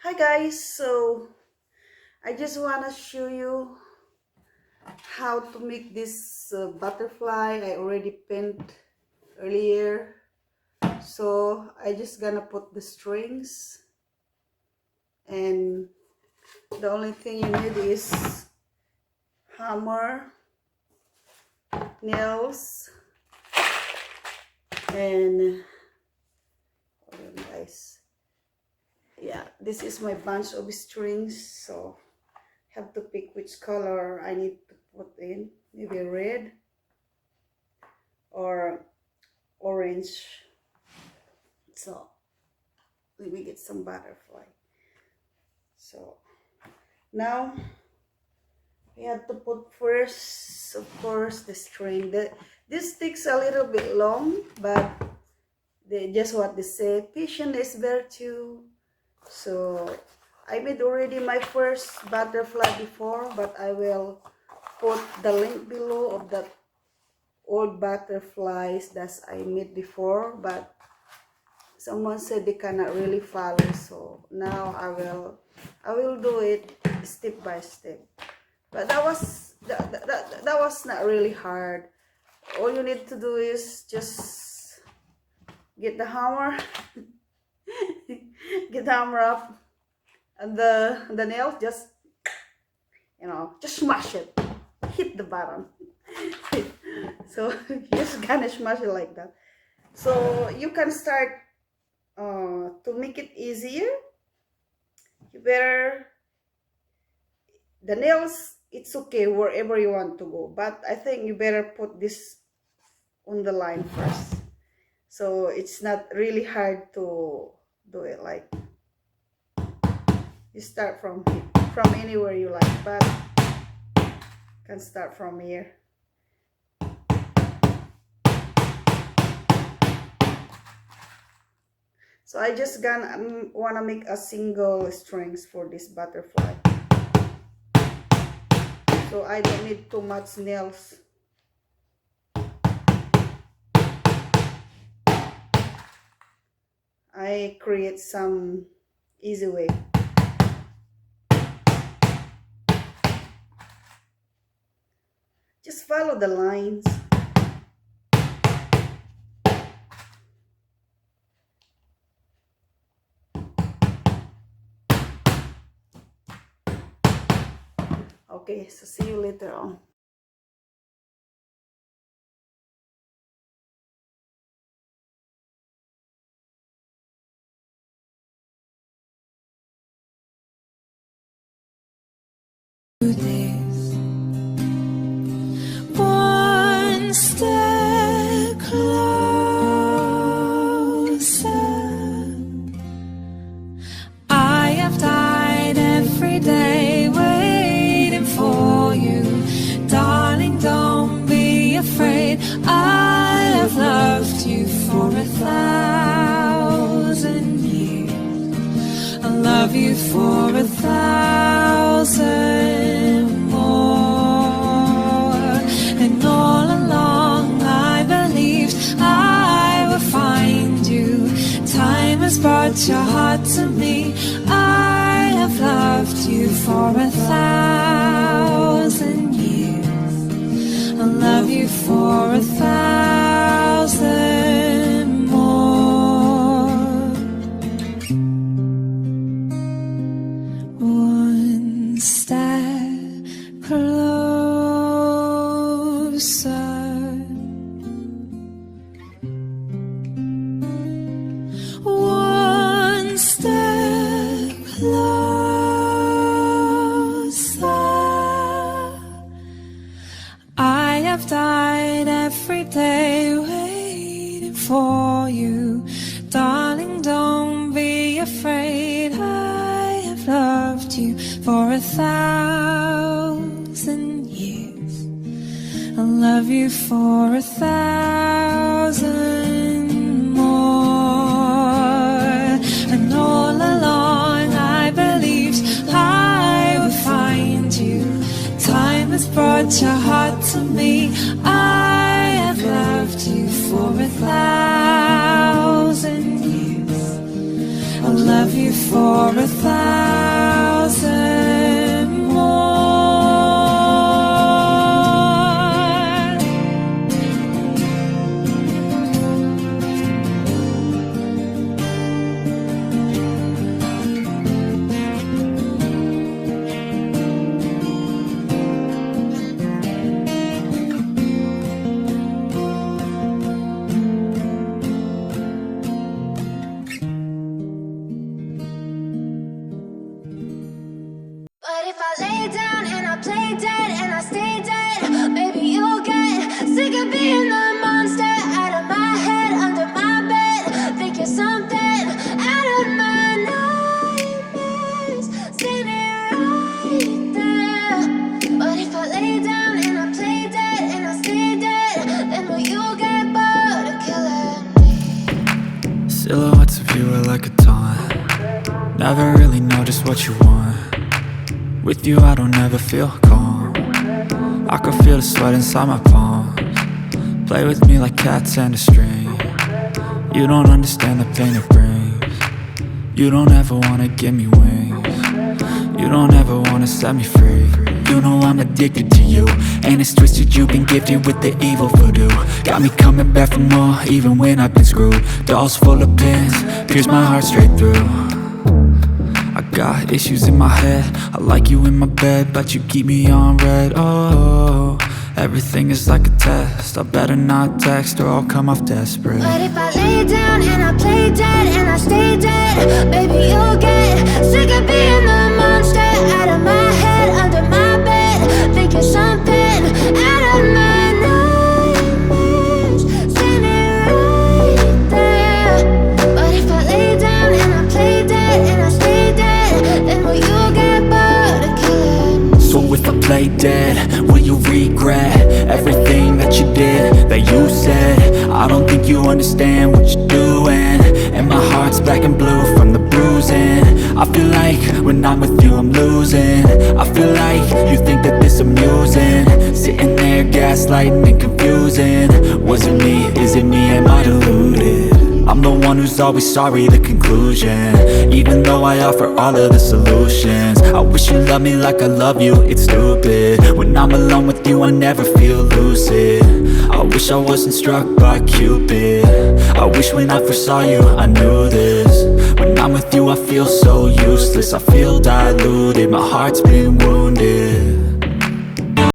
Hi guys, so I just want to show you how to make this butterfly. I already painted earlier, so I just gonna put the strings, and the only thing you need is hammer, nails, and hold on guys. Yeah, this is my bunch of strings, so have to pick which color I need to put in. Maybe red or orange. So let me get some butterfly. So now we have to put first, of course, the string. This takes a little bit long, but just what they say, patience is virtue. So I made already my first butterfly before, but I will put the link below of that old butterflies that I made before, but someone said they cannot really follow, so now I will do it step by step. But that was not really hard. All you need to do is just get the hammer get the hammer up, and the nail, just just smash it, hit the bottom. So just gonna smash it like that. So you can start to make it easier. You better, the nails, it's okay wherever you want to go, but I think you better put this on the line first, so it's not really hard to do it. Like, you start from anywhere you like, but you can start from here. So I just gonna wanna make a single strings for this butterfly, so I don't need too much nails. I create some easy way. Just follow the lines. Okay, so see you later on. One step closer. I have died every day waiting for you. Darling, don't be afraid. I have loved you for 1,000 years. I love you for 1,000 more. And all along I believed I would find you. Time has brought your heart to me. I have loved you for 1,000 years. I love you for 1,000 more. One step closer. One step closer. I have died every day waiting for you. Darling, don't be afraid. I have loved you for 1,000 years. I love you for 1,000 more. And all along I believed I would find you. Time has brought your heart to me. I have loved you for 1,000 years. I love you for for 1,000 more. But if I lay down and I play dead and I stay dead, maybe you'll get sick of being the monster out of my head, under my bed. Think you're something out of my nightmares, standing right there. But if I lay down and I play dead and I stay dead, then will you get bored of killing me? Silhouettes of you are like a taunt. Never really know just what you want. With you I don't ever feel calm. I can feel the sweat inside my palms. Play with me like cats and a string. You don't understand the pain it brings. You don't ever wanna give me wings. You don't ever wanna set me free. You know I'm addicted to you, and it's twisted, you've been gifted with the evil voodoo. Got me coming back for more, even when I've been screwed. Dolls full of pins, pierce my heart straight through. I got issues in my head, I like you in my bed, but you keep me on red. Oh, everything is like a test. I better not text or I'll come off desperate. But if I lay down and I play dead and I stay dead, baby you'll get sick of being the monster out of my head, under my bed. Think you're something out of my nightmares, standing right there. But if I lay down and I play dead and I stay dead, then will you get bored of killing me? So if I play dead, will you regret everything that you did, that you said? I don't think you understand what you're doing, and my heart's black and blue from the bruising. I feel like when I'm with you I'm losing. I feel like you think that this amusing, sitting there gaslighting and confusing. Was it me? Is it me? Am I deluded? I'm the one who's always sorry, the conclusion. Even though I offer all of the solutions, I wish you loved me like I love you, it's stupid. When I'm alone with you I never feel lucid. I wish I wasn't struck by Cupid. I wish when I first saw you I knew this. When I'm with you I feel so useless, I feel diluted, my heart's been wounded.